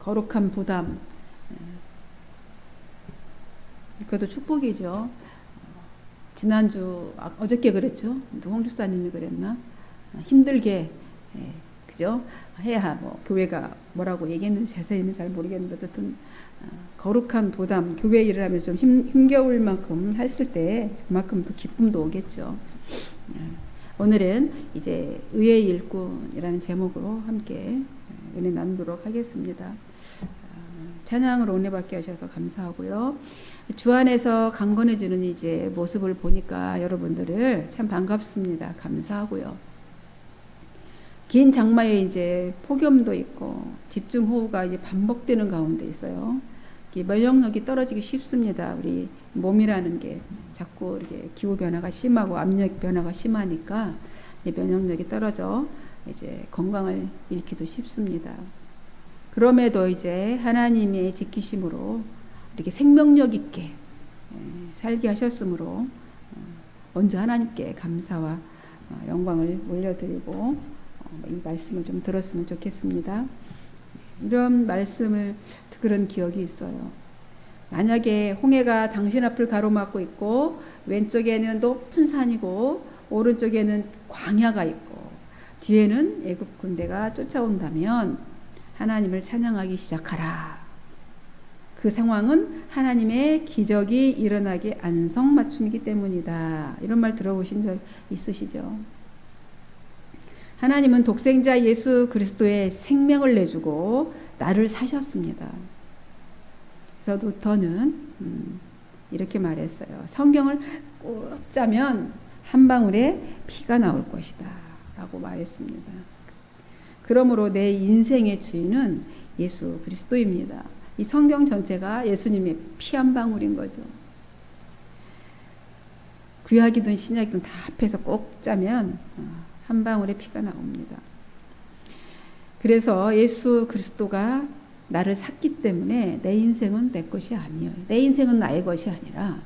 거룩한 부담. 그것도 축복이죠. 지난주, 어저께 그랬죠. 홍 집사님이 그랬나? 힘들게, 그죠? 해야 뭐 교회가 뭐라고 얘기했는지 자세히는 잘 모르겠는데 어쨌든 거룩한 부담, 교회 일을 하면 좀 힘겨울 만큼 했을 때 그만큼 또 기쁨도 오겠죠. 오늘은 이제 의의 일꾼이라는 제목으로 함께 은혜 나누도록 하겠습니다. 찬양으로 은혜 받게 하셔서 감사하고요. 주 안에서 강건해지는 이제 모습을 보니까 여러분들을 참 반갑습니다. 감사하고요. 긴 장마에 이제 폭염도 있고 집중호우가 이제 반복되는 가운데 있어요. 면역력이 떨어지기 쉽습니다. 우리 몸이라는 게 자꾸 이렇게 기후 변화가 심하고 압력 변화가 심하니까 면역력이 떨어져 이제 건강을 잃기도 쉽습니다. 그럼에도 이제 하나님의 지키심으로 이렇게 생명력 있게 살게 하셨으므로 먼저 하나님께 감사와 영광을 올려드리고 이 말씀을 좀 들었으면 좋겠습니다. 이런 말씀을 들은 기억이 있어요. 만약에 홍해가 당신 앞을 가로막고 있고 왼쪽에는 높은 산이고 오른쪽에는 광야가 있고 뒤에는 애굽 군대가 쫓아온다면 하나님을 찬양하기 시작하라. 그 상황은 하나님의 기적이 일어나기 안성맞춤이기 때문이다. 이런 말 들어보신 적 있으시죠? 하나님은 독생자 예수 그리스도의 생명을 내주고 나를 사셨습니다. 그래서 루터는 이렇게 말했어요. 성경을 꾹 짜면 한 방울의 피가 나올 것이다 라고 말했습니다. 그러므로 내 인생의 주인은 예수 그리스도입니다. 이 성경 전체가 예수님의 피 한 방울인 거죠. 구약이든 신약이든 다 합해서 꼭 짜면 한 방울의 피가 나옵니다. 그래서 예수 그리스도가 나를 샀기 때문에 내 인생은 내 것이 아니에요. 내 인생은 나의 것이 아니라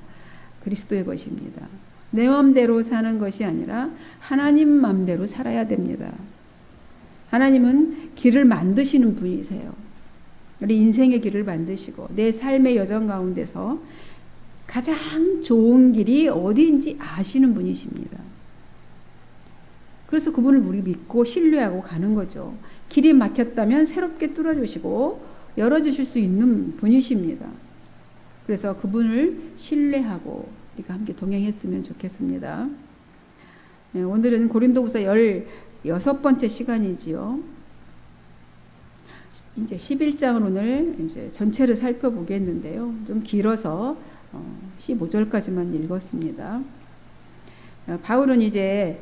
그리스도의 것입니다. 내 마음대로 사는 것이 아니라 하나님 마음대로 살아야 됩니다. 하나님은 길을 만드시는 분이세요. 우리 인생의 길을 만드시고 내 삶의 여정 가운데서 가장 좋은 길이 어디인지 아시는 분이십니다. 그래서 그분을 우리 믿고 신뢰하고 가는 거죠. 길이 막혔다면 새롭게 뚫어주시고 열어주실 수 있는 분이십니다. 그래서 그분을 신뢰하고 우리가 함께 동행했으면 좋겠습니다. 네, 오늘은 고린도후서 16번째 시간이지요. 이제 11장을 오늘 이제 전체를 살펴보겠는데요. 좀 길어서 15절까지만 읽었습니다. 바울은 이제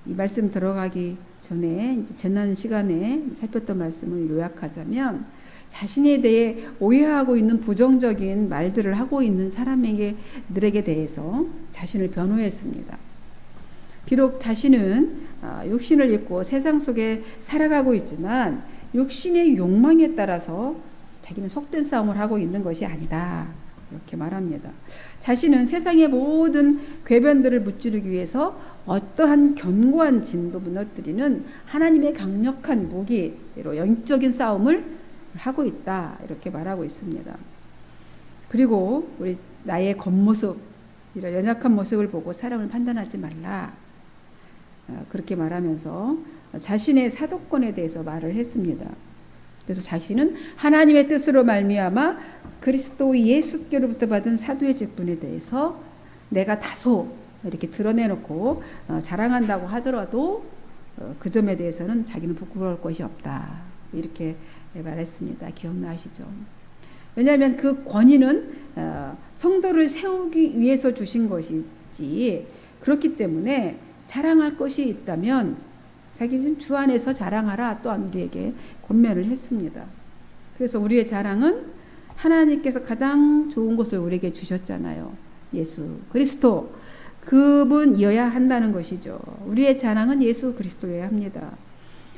이 말씀 들어가기 전에 이제 지난 시간에 살폈던 말씀을 요약하자면 자신에 대해 오해하고 있는 부정적인 말들을 하고 있는 사람들에게 대해서 자신을 변호했습니다. 비록 자신은 육신을 입고 세상 속에 살아가고 있지만 육신의 욕망에 따라서 자기는 속된 싸움을 하고 있는 것이 아니다. 이렇게 말합니다. 자신은 세상의 모든 궤변들을 무찌르기 위해서 어떠한 견고한 진도 무너뜨리는 하나님의 강력한 무기로 영적인 싸움을 하고 있다. 이렇게 말하고 있습니다. 그리고 우리 나의 겉모습, 이런 연약한 모습을 보고 사람을 판단하지 말라. 그렇게 말하면서 자신의 사도권에 대해서 말을 했습니다. 그래서 자신은 하나님의 뜻으로 말미암아 그리스도 예수께로부터 받은 사도의 직분에 대해서 내가 다소 이렇게 드러내놓고 자랑한다고 하더라도 그 점에 대해서는 자기는 부끄러울 것이 없다. 이렇게 말했습니다. 기억나시죠? 왜냐하면 그 권위는 성도를 세우기 위해서 주신 것이지 그렇기 때문에 자랑할 것이 있다면 자기는 주 안에서 자랑하라 또한 우리에게 권면을 했습니다. 그래서 우리의 자랑은 하나님께서 가장 좋은 것을 우리에게 주셨잖아요. 예수 그리스도 그분이어야 한다는 것이죠. 우리의 자랑은 예수 그리스도여야 합니다.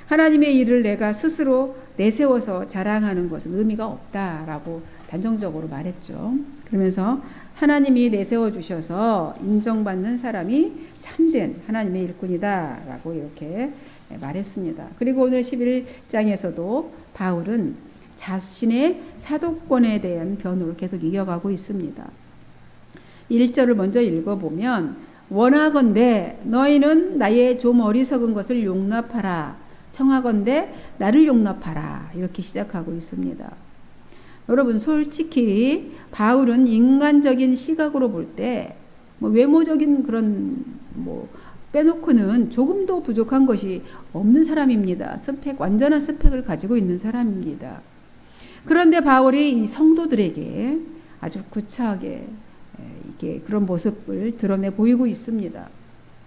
하나님의 일을 내가 스스로 내세워서 자랑하는 것은 의미가 없다라고 단정적으로 말했죠. 그러면서 하나님이 내세워 주셔서 인정받는 사람이 참된 하나님의 일꾼이다라고 이렇게 말했습니다. 그리고 오늘 11장에서도 바울은 자신의 사도권에 대한 변호를 계속 이어가고 있습니다. 1절을 먼저 읽어보면 원하건대 너희는 나의 좀 어리석은 것을 용납하라. 청하건대 나를 용납하라. 이렇게 시작하고 있습니다. 여러분 솔직히 바울은 인간적인 시각으로 볼 때 외모적인 그런 빼놓고는 조금도 부족한 것이 없는 사람입니다. 완전한 스펙을 가지고 있는 사람입니다. 그런데 바울이 이 성도들에게 아주 구차하게 이게 그런 모습을 드러내 보이고 있습니다.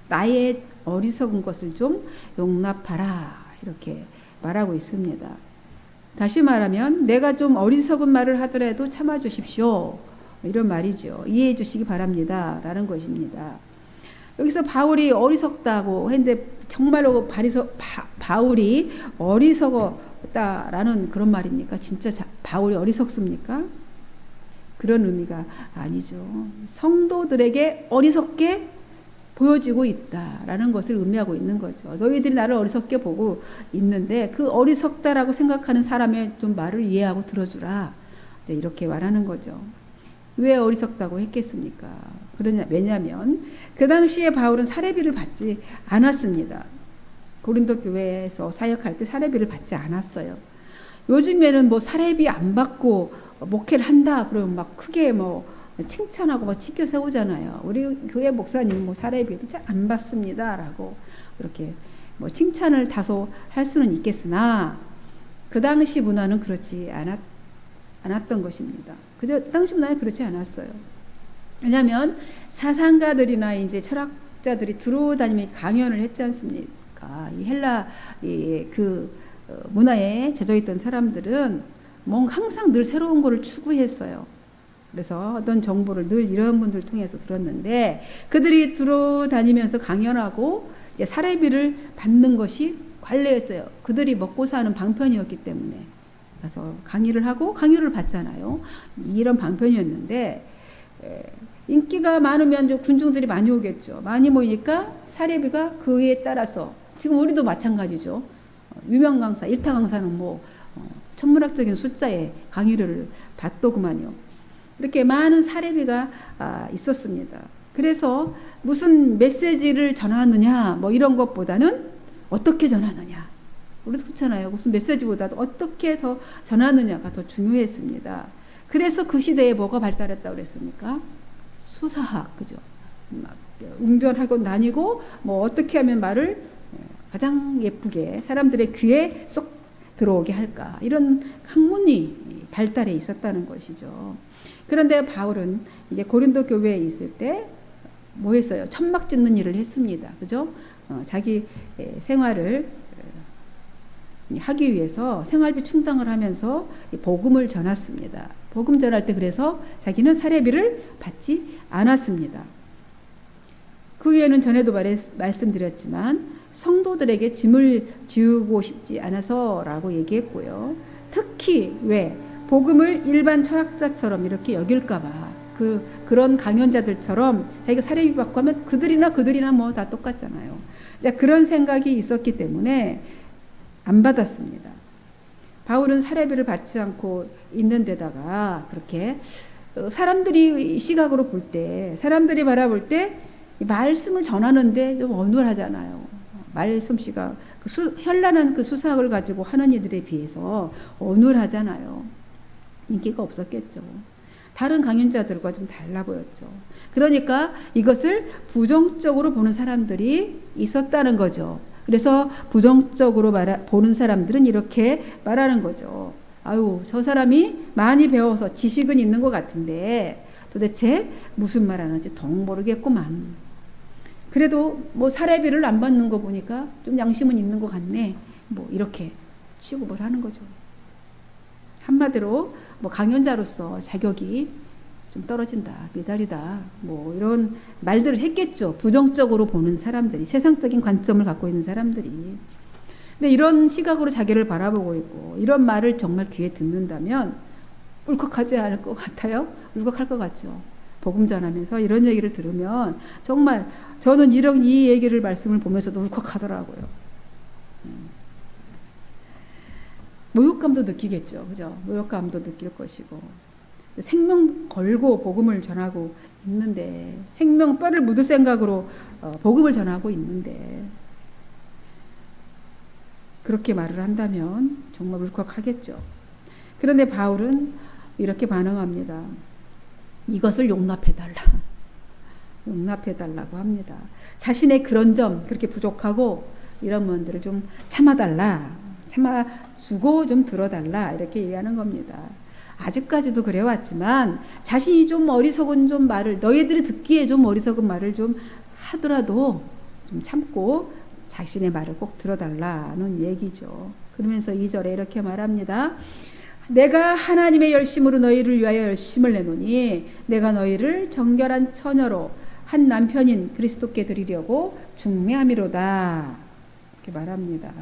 나의 어리석은 것을 좀 용납하라 이렇게 말하고 있습니다. 다시 말하면 내가 좀 어리석은 말을 하더라도 참아주십시오. 이런 말이죠. 이해해 주시기 바랍니다. 라는 것입니다. 여기서 바울이 어리석다고 했는데 정말로 바울이 어리석었다라는 그런 말입니까? 진짜 바울이 어리석습니까? 그런 의미가 아니죠. 성도들에게 어리석게 보여지고 있다라는 것을 의미하고 있는 거죠. 너희들이 나를 어리석게 보고 있는데 그 어리석다라고 생각하는 사람의 좀 말을 이해하고 들어주라. 이렇게 말하는 거죠. 왜 어리석다고 했겠습니까? 왜냐하면 그 당시에 바울은 사례비를 받지 않았습니다. 고린도 교회에서 사역할 때 사례비를 받지 않았어요. 요즘에는 사례비 안 받고 목회를 한다 그러면 막 크게 칭찬하고 치켜 세우잖아요. 우리 교회 목사님 사례비를 잘 안 받습니다라고 이렇게 칭찬을 다소 할 수는 있겠으나 그 당시 문화는 그렇지 않았던 것입니다. 그저 당시 문화는 그렇지 않았어요. 왜냐하면 사상가들이나 이제 철학자들이 들어다니며 강연을 했지 않습니까? 이 헬라 그 문화에 젖어 있던 사람들은 항상 늘 새로운 거를 추구했어요. 그래서 어떤 정보를 늘 이런 분들 통해서 들었는데 그들이 들어다니면서 강연하고 이제 사례비를 받는 것이 관례였어요. 그들이 먹고 사는 방편이었기 때문에 가서 강의를 하고 강의를 받잖아요. 이런 방편이었는데 인기가 많으면 군중들이 많이 오겠죠. 많이 모이니까 사례비가 그에 따라서 지금 우리도 마찬가지죠. 유명 강사, 일타 강사는 천문학적인 숫자의 강의를 받더구만요. 이렇게 많은 사례비가 있었습니다. 그래서 무슨 메시지를 전하느냐 이런 것보다는 어떻게 전하느냐. 우리도 그렇잖아요. 무슨 메시지보다도 어떻게 더 전하느냐가 더 중요했습니다. 그래서 그 시대에 뭐가 발달했다고 그랬습니까? 수사학, 그죠? 웅변학원 다니고 어떻게 하면 말을 가장 예쁘게 사람들의 귀에 쏙 들어오게 할까, 이런 학문이 발달해 있었다는 것이죠. 그런데 바울은 이제 고린도 교회에 있을 때 뭐 했어요? 천막 짓는 일을 했습니다. 그죠? 자기 생활을 하기 위해서 생활비 충당을 하면서 복음을 전했습니다. 복음 전할 때 그래서 자기는 사례비를 받지 않았습니다. 그 위에는 전에도 말씀드렸지만 성도들에게 짐을 지우고 싶지 않아서라고 얘기했고요. 특히 왜 복음을 일반 철학자처럼 이렇게 여길까봐 그런 강연자들처럼 자기가 사례비 받고 하면 그들이나 다 똑같잖아요. 그런 생각이 있었기 때문에 안 받았습니다. 바울은 사례비를 받지 않고 있는 데다가 그렇게 사람들이 시각으로 볼 때, 사람들이 바라볼 때 말씀을 전하는데 좀 어눌하잖아요. 말솜씨가 현란한 그 수사학을 가지고 하는 이들에 비해서 어눌하잖아요. 인기가 없었겠죠. 다른 강연자들과 좀 달라 보였죠. 그러니까 이것을 부정적으로 보는 사람들이 있었다는 거죠. 그래서 부정적으로 보는 사람들은 이렇게 말하는 거죠. 아유, 저 사람이 많이 배워서 지식은 있는 것 같은데 도대체 무슨 말 하는지 덩 모르겠구만. 그래도 사례비를 안 받는 거 보니까 좀 양심은 있는 것 같네. 이렇게 취급을 하는 거죠. 한마디로 강연자로서 자격이 좀 떨어진다, 미달이다, 이런 말들을 했겠죠. 부정적으로 보는 사람들이, 세상적인 관점을 갖고 있는 사람들이. 근데 이런 시각으로 자기를 바라보고 있고 이런 말을 정말 귀에 듣는다면 울컥하지 않을 것 같아요? 울컥할 것 같죠. 복음 전하면서 이런 얘기를 들으면 정말 저는 이 얘기를 말씀을 보면서도 울컥하더라고요. 모욕감도 느끼겠죠. 그죠? 모욕감도 느낄 것이고. 생명 걸고 복음을 전하고 있는데, 생명 뼈를 묻을 생각으로 복음을 전하고 있는데, 그렇게 말을 한다면 정말 울컥하겠죠. 그런데 바울은 이렇게 반응합니다. 이것을 용납해달라. 용납해달라고 합니다. 자신의 그런 점, 그렇게 부족하고 이런 면들을 좀 참아달라. 참아주고 좀 들어달라. 이렇게 얘기하는 겁니다. 아직까지도 그래왔지만 자신이 좀 어리석은 좀 말을, 너희들이 듣기에 좀 어리석은 말을 좀 하더라도 좀 참고 자신의 말을 꼭 들어달라는 얘기죠. 그러면서 2절에 이렇게 말합니다. 내가 하나님의 열심으로 너희를 위하여 열심을 내노니 내가 너희를 정결한 처녀로 한 남편인 그리스도께 드리려고 중매함이로다. 이렇게 말합니다.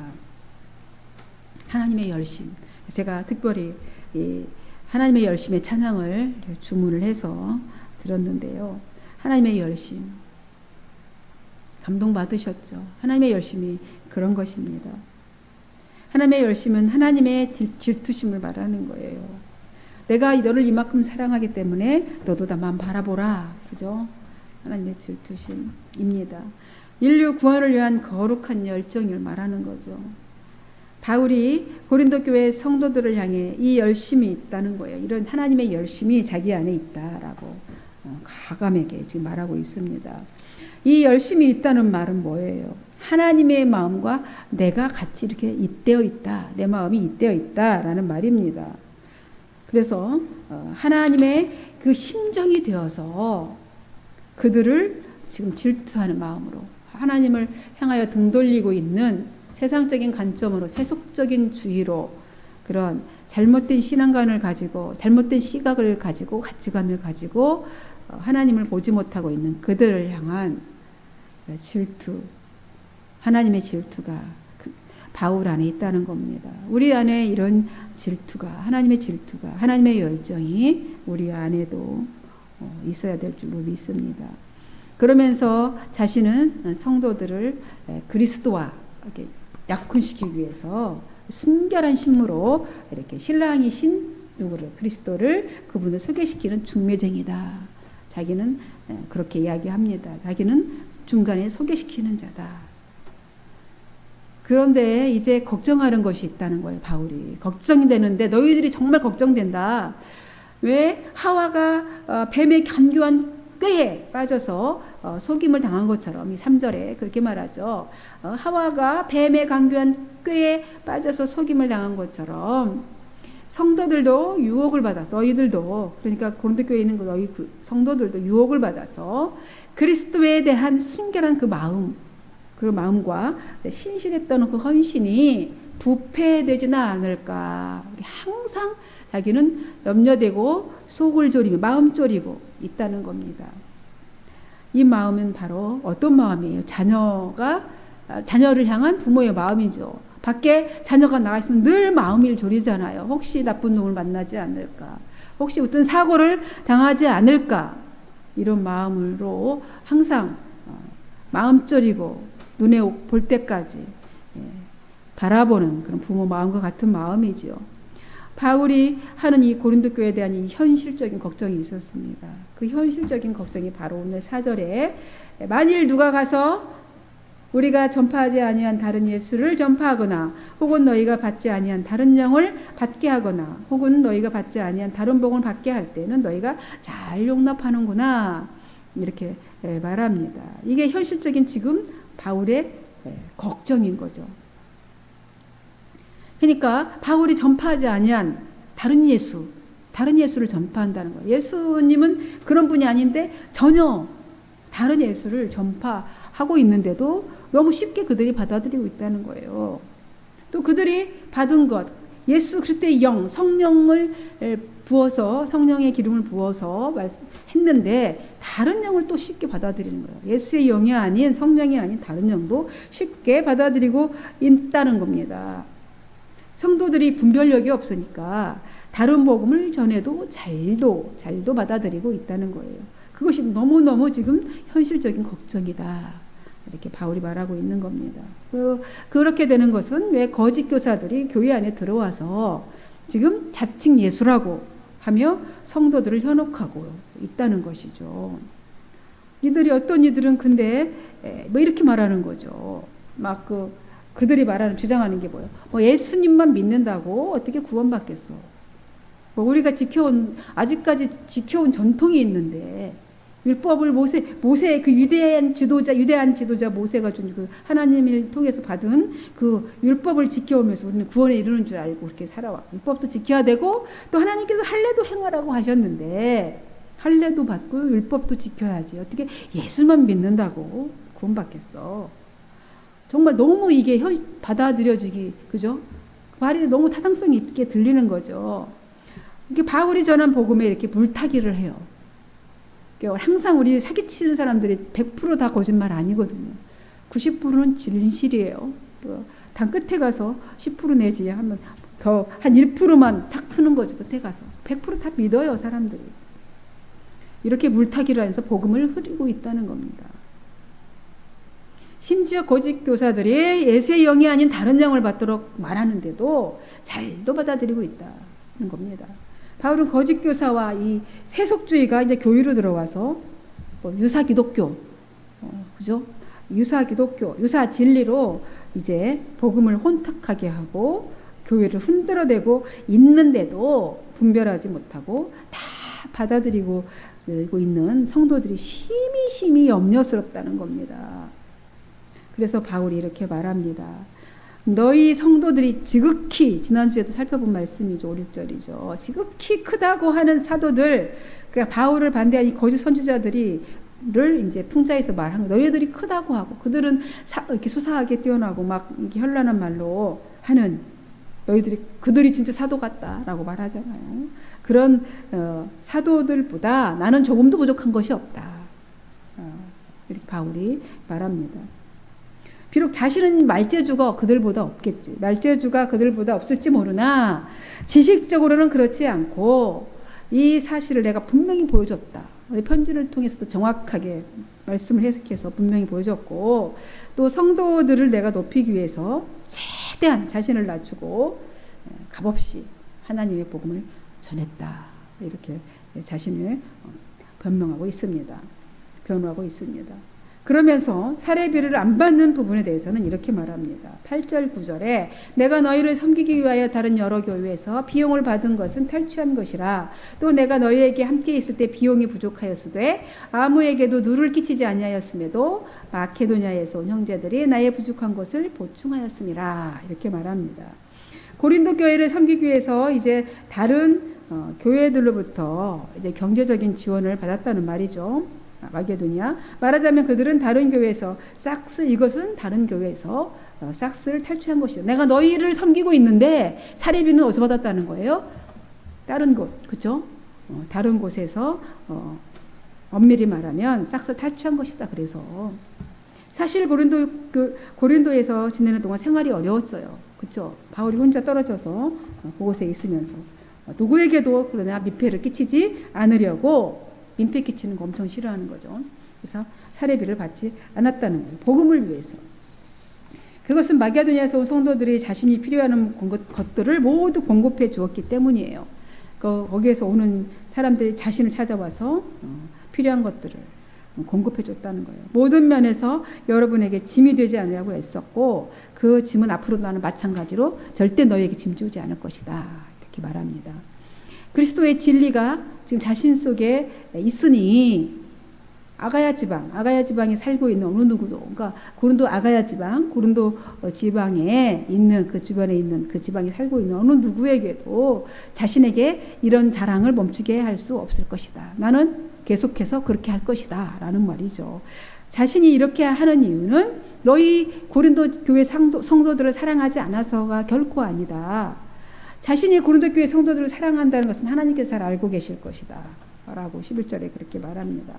하나님의 열심. 제가 특별히 이 하나님의 열심의 찬양을 주문을 해서 들었는데요. 하나님의 열심. 감동받으셨죠. 하나님의 열심이 그런 것입니다. 하나님의 열심은 하나님의 질투심을 말하는 거예요. 내가 너를 이만큼 사랑하기 때문에 너도 나만 바라보라. 그죠? 하나님의 질투심입니다. 인류 구원을 위한 거룩한 열정을 말하는 거죠. 바울이 고린도 교회 성도들을 향해 이 열심이 있다는 거예요. 이런 하나님의 열심이 자기 안에 있다라고 과감하게 지금 말하고 있습니다. 이 열심이 있다는 말은 뭐예요? 하나님의 마음과 내가 같이 이렇게 잇대어 있다. 내 마음이 잇대어 있다라는 말입니다. 그래서 하나님의 그 심정이 되어서 그들을 지금 질투하는 마음으로 하나님을 향하여 등 돌리고 있는 세상적인 관점으로 세속적인 주의로 그런 잘못된 신앙관을 가지고 잘못된 시각을 가지고 가치관을 가지고 하나님을 보지 못하고 있는 그들을 향한 질투, 하나님의 질투가 바울 안에 있다는 겁니다. 우리 안에 이런 질투가, 하나님의 질투가, 하나님의 열정이 우리 안에도 있어야 될 줄로 믿습니다. 그러면서 자신은 성도들을 그리스도와 이렇게 약혼시키기 위해서 순결한 신무로 이렇게 신랑이신 누구를 그리스도를 그분을 소개시키는 중매쟁이다. 자기는 그렇게 이야기합니다. 자기는 중간에 소개시키는 자다. 그런데 이제 걱정하는 것이 있다는 거예요. 바울이 걱정이 되는데 너희들이 정말 걱정된다. 왜 하와가 뱀의 간교한 꾀에 빠져서 속임을 당한 것처럼 이 3절에 그렇게 말하죠. 하와가 뱀의 간교한 꾀에 빠져서 속임을 당한 것처럼 성도들도 유혹을 받아서 너희들도 그러니까 고린도 교회에 있는 너희 성도들도 유혹을 받아서 그리스도에 대한 순결한 그 마음 그 마음과 신실했던 그 헌신이 부패되지는 않을까. 항상 자기는 염려되고 속을 졸이며 마음 졸이고 있다는 겁니다. 이 마음은 바로 어떤 마음이에요? 자녀를 향한 부모의 마음이죠. 밖에 자녀가 나가 있으면 늘 마음이 졸이잖아요. 혹시 나쁜 놈을 만나지 않을까? 혹시 어떤 사고를 당하지 않을까? 이런 마음으로 항상 마음 졸이고 눈에 볼 때까지 바라보는 그런 부모 마음과 같은 마음이지요. 바울이 하는 이 고린도 교회에 대한 이 현실적인 걱정이 있었습니다. 그 현실적인 걱정이 바로 오늘 4절에 만일 누가 가서 우리가 전파하지 아니한 다른 예수를 전파하거나 혹은 너희가 받지 아니한 다른 영을 받게 하거나 혹은 너희가 받지 아니한 다른 복을 받게 할 때는 너희가 잘 용납하는구나 이렇게 말합니다. 이게 현실적인 지금 바울의 걱정인 거죠. 그러니까 바울이 전파하지 아니한 다른 예수를 전파한다는 거예요. 예수님은 그런 분이 아닌데 전혀 다른 예수를 전파하고 있는데도 너무 쉽게 그들이 받아들이고 있다는 거예요. 또 그들이 받은 것, 예수 그리스도의 영, 성령을 부어서 성령의 기름을 부어서 했는데 다른 영을 또 쉽게 받아들이는 거예요. 예수의 영이 아닌 성령이 아닌 다른 영도 쉽게 받아들이고 있다는 겁니다. 성도들이 분별력이 없으니까 다른 복음을 전해도 잘도 받아들이고 있다는 거예요. 그것이 너무너무 지금 현실적인 걱정이다. 이렇게 바울이 말하고 있는 겁니다. 그렇게 되는 것은 왜 거짓 교사들이 교회 안에 들어와서 지금 자칭 예수라고 하며 성도들을 현혹하고 있다는 것이죠. 어떤 이들은 근데 뭐 이렇게 말하는 거죠. 막 그들이 주장하는 게 뭐예요? 뭐 예수님만 믿는다고 어떻게 구원받겠어? 뭐 우리가 아직까지 지켜온 전통이 있는데, 율법을 모세 그 유대한 지도자 모세가 준 그 하나님을 통해서 받은 그 율법을 지켜오면서 우리는 구원에 이르는 줄 알고 그렇게 살아왔고, 율법도 지켜야 되고 또 하나님께서 할례도 행하라고 하셨는데 할례도 받고 율법도 지켜야지 어떻게 예수만 믿는다고 구원받겠어? 정말 너무 이게 받아들여지기, 그죠? 말이 너무 타당성 있게 들리는 거죠. 이게 바울이 전한 복음에 이렇게 물타기를 해요. 항상 우리 사기치는 사람들이 100% 다 거짓말 아니거든요. 90%는 진실이에요. 단 끝에 가서 10% 내지 하면 한 1%만 탁 트는 거죠. 끝에 가서 100% 다 믿어요, 사람들이. 이렇게 물타기를 해서 복음을 흐리고 있다는 겁니다. 심지어 거짓 교사들이 예수의 영이 아닌 다른 영을 받도록 말하는데도 잘도 받아들이고 있다는 겁니다. 바울은 거짓 교사와 이 세속주의가 이제 교회로 들어와서 유사 기독교, 그죠? 유사 기독교, 유사 진리로 이제 복음을 혼탁하게 하고 교회를 흔들어대고 있는데도 분별하지 못하고 다 받아들이고 있는 성도들이 심히 염려스럽다는 겁니다. 그래서 바울이 이렇게 말합니다. 너희 성도들이 지극히, 지난주에도 살펴본 말씀이죠. 5, 6절이죠. 지극히 크다고 하는 사도들, 그러니까 바울을 반대한 이 거짓 선지자들을 이제 풍자에서 말한 거예요. 너희들이 크다고 하고, 그들은 이렇게 수사하게 뛰어나고 막 이렇게 현란한 말로 하는 그들이 진짜 사도 같다라고 말하잖아요. 그런 사도들보다 나는 조금도 부족한 것이 없다. 이렇게 바울이 말합니다. 비록 자신은 말재주가 그들보다 없겠지. 말재주가 그들보다 없을지 모르나 지식적으로는 그렇지 않고 이 사실을 내가 분명히 보여줬다. 편지를 통해서도 정확하게 말씀을 해석해서 분명히 보여줬고, 또 성도들을 내가 높이기 위해서 최대한 자신을 낮추고 값없이 하나님의 복음을 전했다. 이렇게 자신을 변명하고 있습니다. 그러면서 사례비를 안 받는 부분에 대해서는 이렇게 말합니다. 8절 9절에 내가 너희를 섬기기 위하여 다른 여러 교회에서 비용을 받은 것은 탈취한 것이라. 또 내가 너희에게 함께 있을 때 비용이 부족하였으되 아무에게도 누를 끼치지 아니하였음에도 마케도냐에서 온 형제들이 나의 부족한 것을 보충하였음이라. 이렇게 말합니다. 고린도 교회를 섬기기 위해서 이제 다른 교회들로부터 이제 경제적인 지원을 받았다는 말이죠. 마게도냐, 말하자면 그들은 다른 교회에서 이것은 다른 교회에서 싹스를 탈취한 것이다. 내가 너희를 섬기고 있는데 사례비는 어디서 받았다는 거예요? 다른 곳, 그렇죠? 다른 곳에서 엄밀히 말하면 싹스를 탈취한 것이다. 그래서 사실 고린도에서 지내는 동안 생활이 어려웠어요. 그렇죠? 바울이 혼자 떨어져서 그곳에 있으면서 누구에게도 그러나 민폐를 끼치지 않으려고 민폐 끼치는 거 엄청 싫어하는 거죠. 그래서 사례비를 받지 않았다는 거예요. 복음을 위해서. 그것은 마게도냐에서 온 성도들이 자신이 필요한 것들을 모두 공급해 주었기 때문이에요. 거기에서 오는 사람들이 자신을 찾아와서 필요한 것들을 공급해 줬다는 거예요. 모든 면에서 여러분에게 짐이 되지 않으려고 애썼고 그 짐은 앞으로도 나는 마찬가지로 절대 너희에게 짐지우지 않을 것이다. 이렇게 말합니다. 그리스도의 진리가 지금 자신 속에 있으니 아가야 지방에 살고 있는 어느 누구도, 그러니까 고린도 아가야 지방, 고린도 지방에 있는 그 주변에 있는 그 지방에 살고 있는 어느 누구에게도 자신에게 이런 자랑을 멈추게 할 수 없을 것이다. 나는 계속해서 그렇게 할 것이다. 라는 말이죠. 자신이 이렇게 하는 이유는 너희 고린도 교회 성도들을 사랑하지 않아서가 결코 아니다. 자신이 고린도 교회 성도들을 사랑한다는 것은 하나님께서 잘 알고 계실 것이다. 라고 11절에 그렇게 말합니다.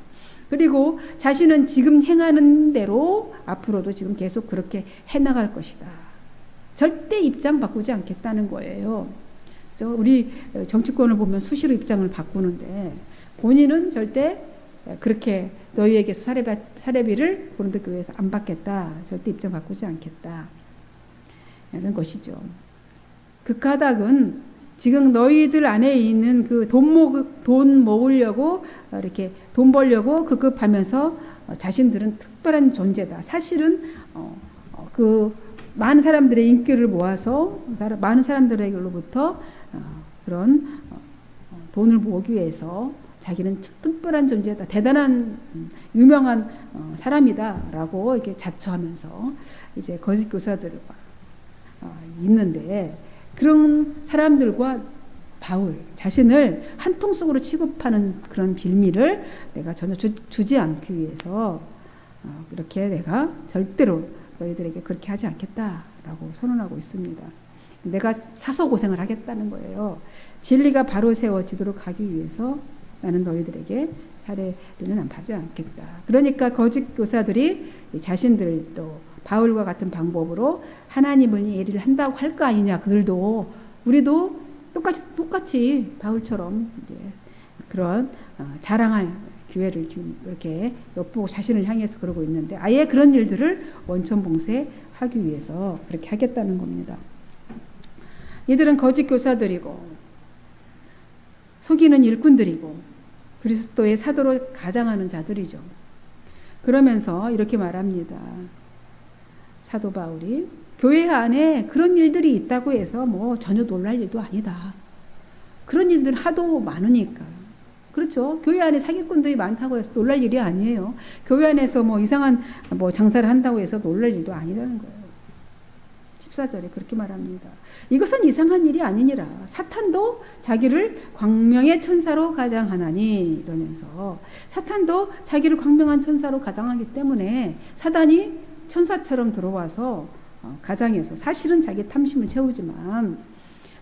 그리고 자신은 지금 행하는 대로 앞으로도 지금 계속 그렇게 해나갈 것이다. 절대 입장 바꾸지 않겠다는 거예요. 우리 정치권을 보면 수시로 입장을 바꾸는데 본인은 절대 그렇게 너희에게서 사례비를 고린도 교회에서 안 받겠다. 절대 입장 바꾸지 않겠다. 라는 것이죠. 그 까닭은 지금 너희들 안에 있는 그 돈 모으려고 이렇게 돈 벌려고 급급하면서 자신들은 특별한 존재다. 사실은 그 많은 사람들의 인기를 모아서 많은 사람들에게로부터 그런 돈을 모으기 위해서 자기는 특별한 존재다, 대단한 유명한 사람이다라고 이렇게 자처하면서 이제 거짓 교사들과 있는데, 그런 사람들과 바울 자신을 한 통 속으로 취급하는 그런 빌미를 내가 전혀 주지 않기 위해서 이렇게 내가 절대로 너희들에게 그렇게 하지 않겠다라고 선언하고 있습니다. 내가 사서 고생을 하겠다는 거예요. 진리가 바로 세워지도록 하기 위해서 나는 너희들에게 사례를 안 하지 않겠다. 그러니까 거짓 교사들이 자신들도 바울과 같은 방법으로 하나님을 예리를 한다고 할 거 아니냐. 그들도 우리도 똑같이 바울처럼 이제 그런 자랑할 기회를 지금 이렇게 엿보고 자신을 향해서 그러고 있는데, 아예 그런 일들을 원천 봉쇄하기 위해서 그렇게 하겠다는 겁니다. 이들은 거짓 교사들이고 속이는 일꾼들이고 그리스도의 사도로 가장하는 자들이죠. 그러면서 이렇게 말합니다. 사도 바울이 교회 안에 그런 일들이 있다고 해서 뭐 전혀 놀랄 일도 아니다. 그런 일들 하도 많으니까. 그렇죠. 교회 안에 사기꾼들이 많다고 해서 놀랄 일이 아니에요. 교회 안에서 뭐 이상한 뭐 장사를 한다고 해서 놀랄 일도 아니라는 거예요. 14절에 그렇게 말합니다. 이것은 이상한 일이 아니니라. 사탄도 자기를 광명의 천사로 가장하나니, 이러면서 사탄도 자기를 광명한 천사로 가장하기 때문에 사단이 천사처럼 들어와서 가장해서 사실은 자기 탐심을 채우지만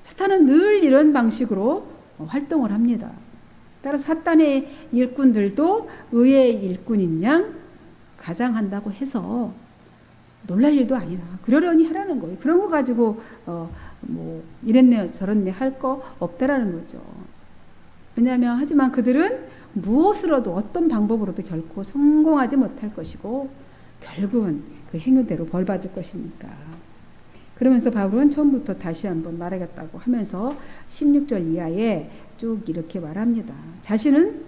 사탄은 늘 이런 방식으로 활동을 합니다. 따라서 사탄의 일꾼들도 의의 일꾼인 양 가장한다고 해서 놀랄 일도 아니라 그러려니 하라는 거예요. 그런 거 가지고 뭐 이랬네 저랬네 할 거 없다라는 거죠. 왜냐하면 하지만 그들은 무엇으로도 어떤 방법으로도 결코 성공하지 못할 것이고 결국은 그 행위대로 벌 받을 것이니까. 그러면서 바울은 처음부터 다시 한번 말하겠다고 하면서 16절 이하에 쭉 이렇게 말합니다. 자신을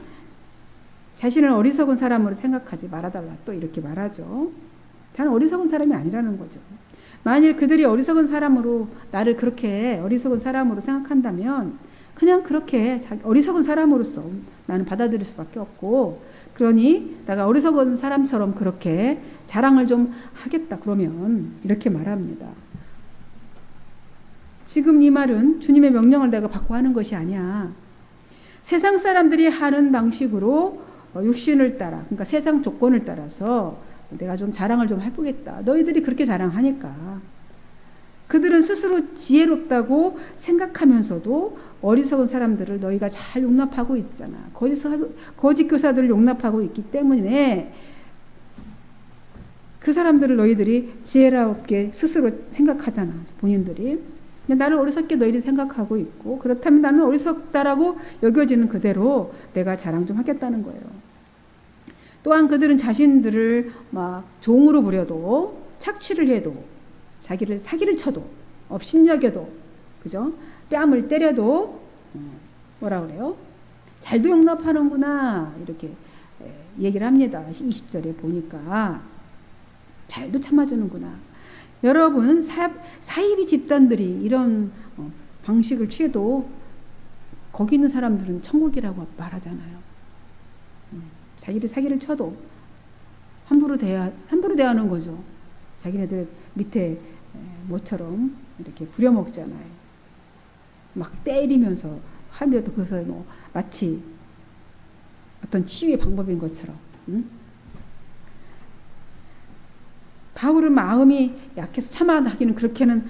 어리석은 사람으로 생각하지 말아달라, 또 이렇게 말하죠. 자는 어리석은 사람이 아니라는 거죠. 만일 그들이 어리석은 사람으로 나를 그렇게 어리석은 사람으로 생각한다면 그냥 그렇게 어리석은 사람으로서 나는 받아들일 수밖에 없고, 그러니 내가 어리석은 사람처럼 그렇게 자랑을 좀 하겠다 그러면 이렇게 말합니다. 지금 이 말은 주님의 명령을 내가 받고 하는 것이 아니야. 세상 사람들이 하는 방식으로 육신을 따라, 그러니까 세상 조건을 따라서 내가 좀 자랑을 좀 해보겠다. 너희들이 그렇게 자랑하니까. 그들은 스스로 지혜롭다고 생각하면서도 어리석은 사람들을 너희가 잘 용납하고 있잖아. 거짓 교사들을 용납하고 있기 때문에 그 사람들을 너희들이 지혜롭게 스스로 생각하잖아. 본인들이. 나를 어리석게 너희들이 생각하고 있고, 그렇다면 나는 어리석다라고 여겨지는 그대로 내가 자랑 좀 하겠다는 거예요. 또한 그들은 자신들을 막 종으로 부려도, 착취를 해도, 자기를 사기를 쳐도, 업신여겨도, 그죠? 뺨을 때려도 뭐라 그래요? 잘도 용납하는구나 이렇게 얘기를 합니다. 20절에 보니까 잘도 참아주는구나. 여러분, 사이비 집단들이 이런 방식을 취해도 거기 있는 사람들은 천국이라고 말하잖아요. 자기를 사기를 쳐도 함부로 대하는 거죠. 자기네들 밑에 모처럼 이렇게 부려먹잖아요. 막 때리면서 하면도 그것을 뭐 마치 어떤 치유의 방법인 것처럼. 바울은 마음이 약해서 참아하기는 그렇게는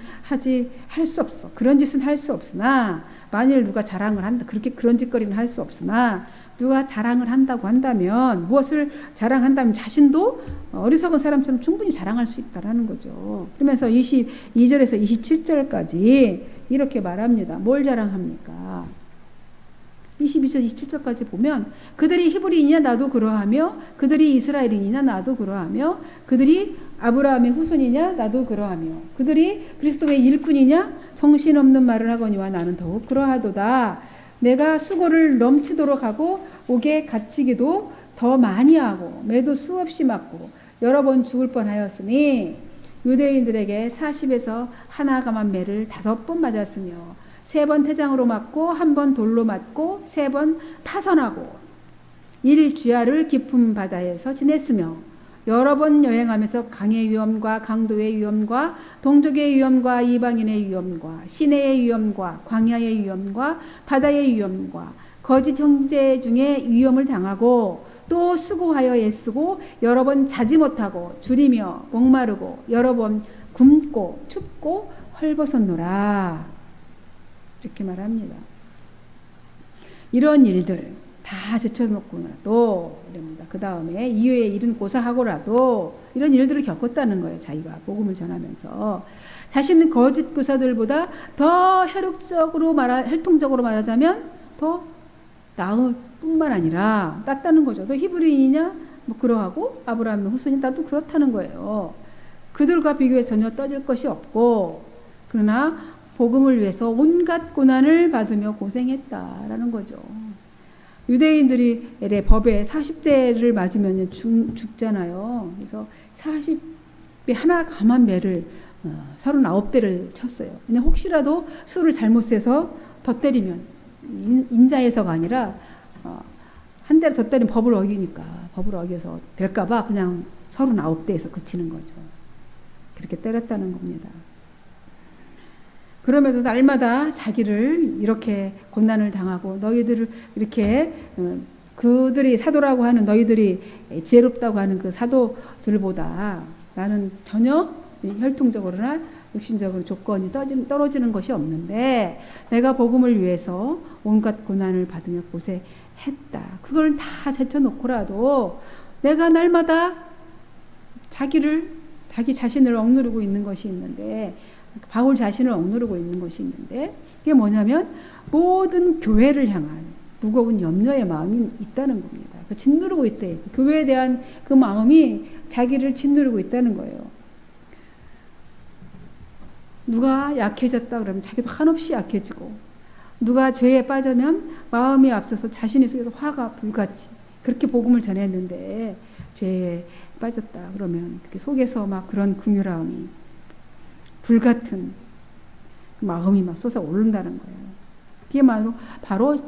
할 수 없어. 그런 짓은 할 수 없으나, 만일 누가 자랑을 한다, 그런 짓거리는 할 수 없으나, 누가 자랑을 한다고 한다면, 무엇을 자랑한다면 자신도 어리석은 사람처럼 충분히 자랑할 수 있다라는 거죠. 그러면서 22절에서 27절까지 이렇게 말합니다. 뭘 자랑합니까? 22절 27절까지 보면 그들이 히브리인이냐 나도 그러하며 그들이 이스라엘인이냐 나도 그러하며 그들이 아브라함의 후손이냐 나도 그러하며 그들이 그리스도의 일꾼이냐 정신없는 말을 하거니와 나는 더욱 그러하도다. 내가 수고를 넘치도록 하고 옥에 갇히기도 더 많이 하고 매도 수없이 맞고 여러 번 죽을 뻔하였으니 유대인들에게 40에서 하나가만 매를 5번 맞았으며 3번 태장으로 맞고 1번 돌로 맞고 3번 파선하고 1주야를 깊은 바다에서 지냈으며 여러 번 여행하면서 강의 위험과 강도의 위험과 동족의 위험과 이방인의 위험과 시내의 위험과 광야의 위험과 바다의 위험과 거짓 형제 중에 위험을 당하고 또 수고하여 애쓰고 여러 번 자지 못하고 줄이며 목마르고 여러 번 굶고 춥고 헐벗었노라. 이렇게 말합니다. 이런 일들 다 제쳐놓고라도 이럽니다. 그 다음에 이후에 일은 고사하고라도 이런 일들을 겪었다는 거예요. 자기가 복음을 전하면서 자신은 거짓 교사들보다 더 혈통적으로 말하자면 더 나을 뿐만 아니라 낫다는 거죠. 너 히브리인이냐? 뭐 그러하고 아브라함의 후손이 나도 그렇다는 거예요. 그들과 비교해 전혀 떠질 것이 없고 그러나 복음을 위해서 온갖 고난을 받으며 고생했다라는 거죠. 유대인들이 법에 40대를 맞으면 죽잖아요. 그래서 40에 하나 감한 매를 39대를 쳤어요. 그냥 혹시라도 수를 잘못 세서 더 때리면 인자해서가 아니라 한 대를 더 때리면 법을 어기니까 법을 어겨서 될까봐 그냥 39대에서 그치는 거죠. 그렇게 때렸다는 겁니다. 그러면서 날마다 자기를 이렇게 고난을 당하고 너희들을 이렇게 그들이 사도라고 하는 너희들이 지혜롭다고 하는 그 사도들보다 나는 전혀 혈통적으로나 육신적으로 조건이 떨어지는 것이 없는데 내가 복음을 위해서 온갖 고난을 받으며 고생했다. 그걸 다 제쳐놓고라도 내가 날마다 자기 자신을 억누르고 있는 것이 있는데 바울 자신을 억누르고 있는 것이 있는데 그게 뭐냐면 모든 교회를 향한 무거운 염려의 마음이 있다는 겁니다. 그 짓누르고 있대. 교회에 대한 그 마음이 자기를 짓누르고 있다는 거예요. 누가 약해졌다 그러면 자기도 한없이 약해지고 누가 죄에 빠지면 마음이 앞서서 자신의 속에서 화가 불같이 그렇게 복음을 전했는데 죄에 빠졌다 그러면 속에서 막 그런 긍휼함이 불같은 마음이 막 솟아오른다는 거예요. 그게 바로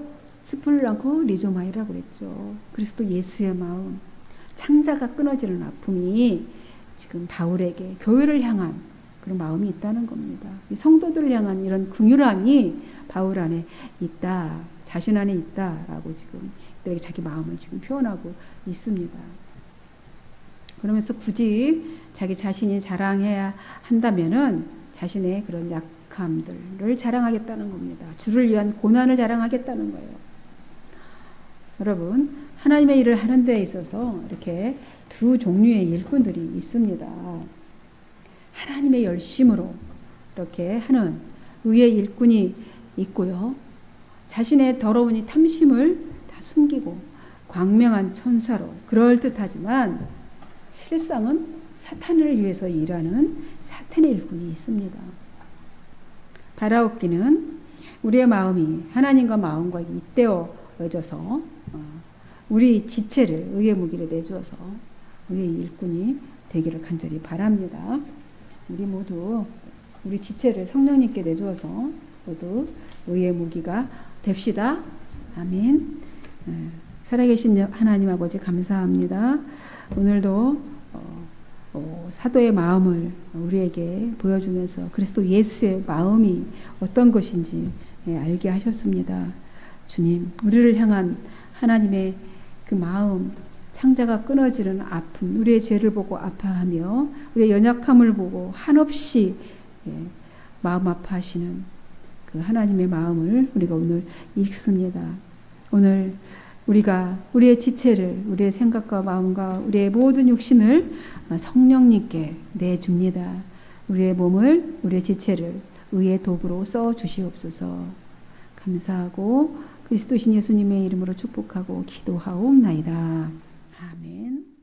스플랑크 리조마이라고 그랬죠. 그리스도 예수의 마음, 창자가 끊어지는 아픔이 지금 바울에게 교회를 향한 그런 마음이 있다는 겁니다. 이 성도들을 향한 이런 긍휼함이 바울 안에 있다, 자신 안에 있다라고 지금 그들에게 자기 마음을 지금 표현하고 있습니다. 그러면서 굳이 자기 자신이 자랑해야 한다면은 자신의 그런 약함들을 자랑하겠다는 겁니다. 주를 위한 고난을 자랑하겠다는 거예요. 여러분, 하나님의 일을 하는 데 있어서 이렇게 두 종류의 일꾼들이 있습니다. 하나님의 열심으로 이렇게 하는 의의 일꾼이 있고요. 자신의 더러운 이 탐심을 다 숨기고 광명한 천사로 그럴듯하지만 실상은 사탄을 위해서 일하는 사탄의 일꾼이 있습니다. 바라옵기는 우리의 마음이 하나님과 마음과 잇대어져서 우리 지체를 의의 무기를 내주어서 의의 일꾼이 되기를 간절히 바랍니다. 우리 모두 우리 지체를 성령님께 내주어서 모두 의의 무기가 됩시다. 아멘. 살아계신 하나님 아버지 감사합니다. 오늘도 사도의 마음을 우리에게 보여주면서 그리스도 예수의 마음이 어떤 것인지 알게 하셨습니다. 주님, 우리를 향한 하나님의 그 마음, 창자가 끊어지는 아픔, 우리의 죄를 보고 아파하며 우리의 연약함을 보고 한없이 마음 아파하시는 그 하나님의 마음을 우리가 오늘 읽습니다. 오늘 우리가 우리의 지체를, 우리의 생각과 마음과 우리의 모든 육신을 성령님께 내줍니다. 우리의 몸을, 우리의 지체를 의의 도구로 써 주시옵소서. 감사하고 그리스도신 예수님의 이름으로 축복하고 기도하옵나이다. 아멘.